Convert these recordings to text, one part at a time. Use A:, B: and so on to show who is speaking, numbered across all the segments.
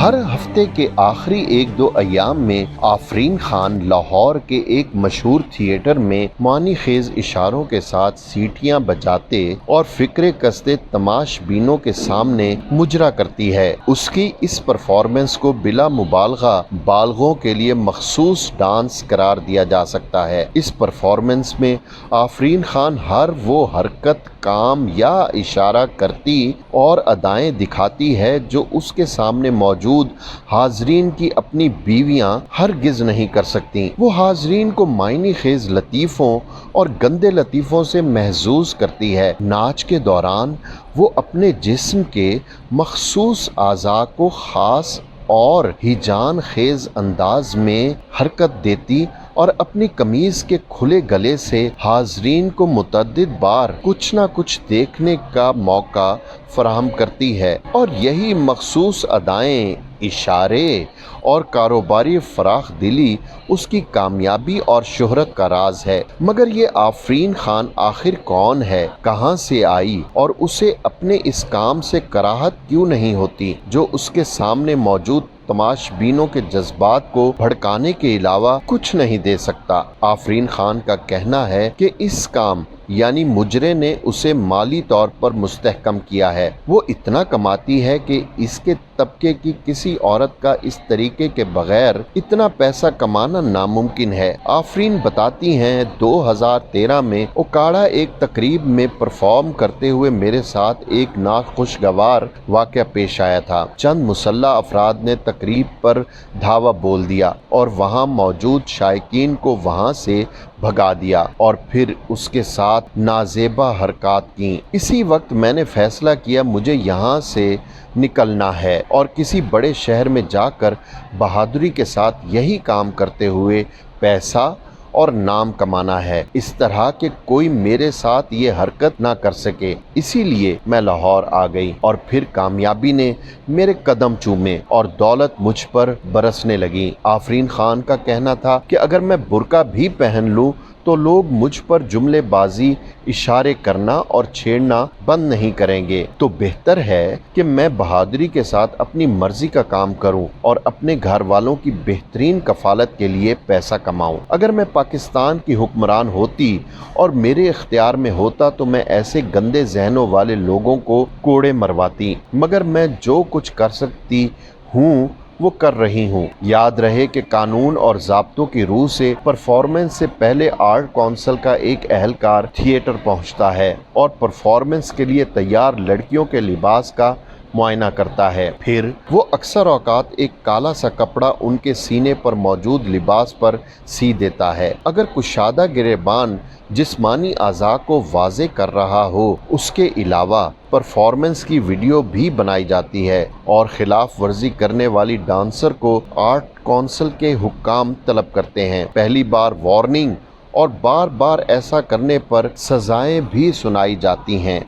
A: ہر ہفتے کے آخری ایک دو ایام میں آفرین خان لاہور کے ایک مشہور تھیٹر میں معنی خیز اشاروں کے ساتھ سیٹیاں بجاتے اور فکرے کستے تماش بینوں کے سامنے مجرا کرتی ہے۔ اس کی اس پرفارمنس کو بلا مبالغہ بالغوں کے لیے مخصوص ڈانس قرار دیا جا سکتا ہے۔ اس پرفارمنس میں آفرین خان ہر وہ حرکت، کام یا اشارہ کرتی اور ادائیں دکھاتی ہے جو اس کے سامنے موجود حاضرین کی اپنی بیویاں ہرگز نہیں کر سکتی۔ وہ حاضرین کو معنی خیز لطیفوں اور گندے لطیفوں سے محظوظ کرتی ہے۔ ناچ کے دوران وہ اپنے جسم کے مخصوص اعضاء کو خاص اور ہیجان خیز انداز میں حرکت دیتی اور اپنی قمیض کے کھلے گلے سے حاضرین کو متعدد بار کچھ نہ کچھ دیکھنے کا موقع فراہم کرتی ہے، اور یہی مخصوص ادائیں، اشارے اور کاروباری فراخ دلی اس کی کامیابی اور شہرت کا راز ہے۔ مگر یہ آفرین خان آخر کون ہے، کہاں سے آئی اور اسے اپنے اس کام سے کراہت کیوں نہیں ہوتی جو اس کے سامنے موجود تماش بینوں کے جذبات کو بھڑکانے کے علاوہ کچھ نہیں دے سکتا؟ آفرین خان کا کہنا ہے کہ اس کام یعنی مجرے نے اسے مالی طور پر مستحکم کیا ہے۔ وہ اتنا کماتی ہے کہ اس کے طبقے کی کسی عورت کا اس طریقے کے بغیر اتنا پیسہ کمانا ناممکن ہے۔ آفرین بتاتی ہیں، 2013 میں اوکاڑا ایک تقریب میں پرفارم کرتے ہوئے میرے ساتھ ایک ناخوشگوار واقعہ پیش آیا تھا۔ چند مسلح افراد نے تقریب پر دھاوا بول دیا اور وہاں موجود شائقین کو وہاں سے بھگا دیا اور پھر اس کے ساتھ نازیبا حرکات کیں۔ اسی وقت میں نے فیصلہ کیا مجھے یہاں سے نکلنا ہے اور کسی بڑے شہر میں جا کر بہادری کے ساتھ یہی کام کرتے ہوئے پیسہ اور نام کمانا ہے، اس طرح کہ کوئی میرے ساتھ یہ حرکت نہ کر سکے۔ اسی لیے میں لاہور آ گئی اور پھر کامیابی نے میرے قدم چومے اور دولت مجھ پر برسنے لگی۔ آفرین خان کا کہنا تھا کہ اگر میں برقع بھی پہن لوں تو لوگ مجھ پر جملے بازی، اشارے کرنا اور چھیڑنا بند نہیں کریں گے، تو بہتر ہے کہ میں بہادری کے ساتھ اپنی مرضی کا کام کروں اور اپنے گھر والوں کی بہترین کفالت کے لیے پیسہ کماؤں۔ اگر میں پاکستان کی حکمران ہوتی اور میرے اختیار میں ہوتا تو میں ایسے گندے ذہنوں والے لوگوں کو کوڑے مرواتی، مگر میں جو کچھ کر سکتی ہوں وہ کر رہی ہوں۔ یاد رہے کہ قانون اور ضابطوں کی روح سے پرفارمنس سے پہلے آرٹ کونسل کا ایک اہلکار تھیٹر پہنچتا ہے اور پرفارمنس کے لیے تیار لڑکیوں کے لباس کا معائنہ کرتا ہے۔ پھر وہ اکثر اوقات ایک کالا سا کپڑا ان کے سینے پر موجود لباس پر سی دیتا ہے۔ اگر کشادہ گریبان جسمانی اعضاء کو واضح کر رہا ہو، اس کے علاوہ پرفارمنس کی ویڈیو بھی بنائی جاتی ہے اور خلاف ورزی کرنے والی ڈانسر کو آرٹ کونسل کے حکام طلب کرتے ہیں۔ پہلی بار وارننگ اور بار بار ایسا کرنے پر سزائیں بھی سنائی جاتی ہیں۔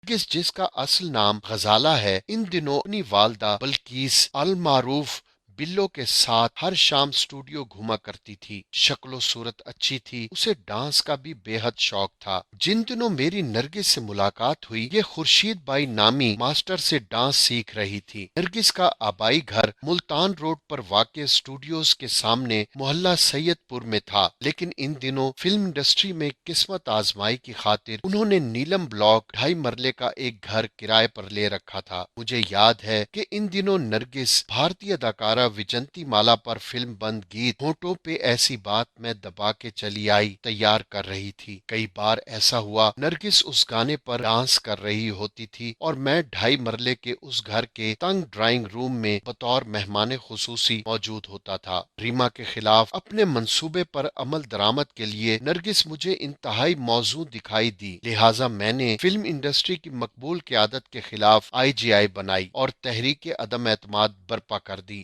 A: جس کا اصل نام غزالہ ہے، ان دنوں اپنی والدہ بلقیس المعروف بلو کے ساتھ ہر شام اسٹوڈیو گھوما کرتی تھی۔ شکل و صورت اچھی تھی، اسے ڈانس کا بھی بے حد شوق تھا۔ جن دنوں میری نرگس سے ملاقات ہوئی، یہ خورشید بائی نامی ماسٹر سے ڈانس سیکھ رہی تھی۔ نرگس کا آبائی گھر ملتان روڈ پر واقع اسٹوڈیوز کے سامنے محلہ سید پور میں تھا، لیکن ان دنوں فلم انڈسٹری میں قسمت آزمائی کی خاطر انہوں نے نیلم بلاک 2.5 مرلے کا ایک گھر کرائے پر لے رکھا تھا۔ مجھے یاد ہے کہ ان دنوں نرگس بھارتی اداکارہ وجنتی مالا پر فلم بند گیت ہونٹوں پہ ایسی بات میں دبا کے چلی آئی تیار کر رہی تھی۔ کئی بار ایسا ہوا نرگس اس گانے پر ڈانس کر رہی ہوتی تھی اور میں 2.5 مرلے کے اس گھر کے تنگ ڈرائنگ روم میں بطور مہمان خصوصی موجود ہوتا تھا۔ ریما کے خلاف اپنے منصوبے پر عمل درآمد کے لیے نرگس مجھے انتہائی موزوں دکھائی دی، لہٰذا میں نے فلم انڈسٹری کی مقبول قیادت کے خلاف IGI بنائی اور تحریک عدم اعتماد برپا کر دی۔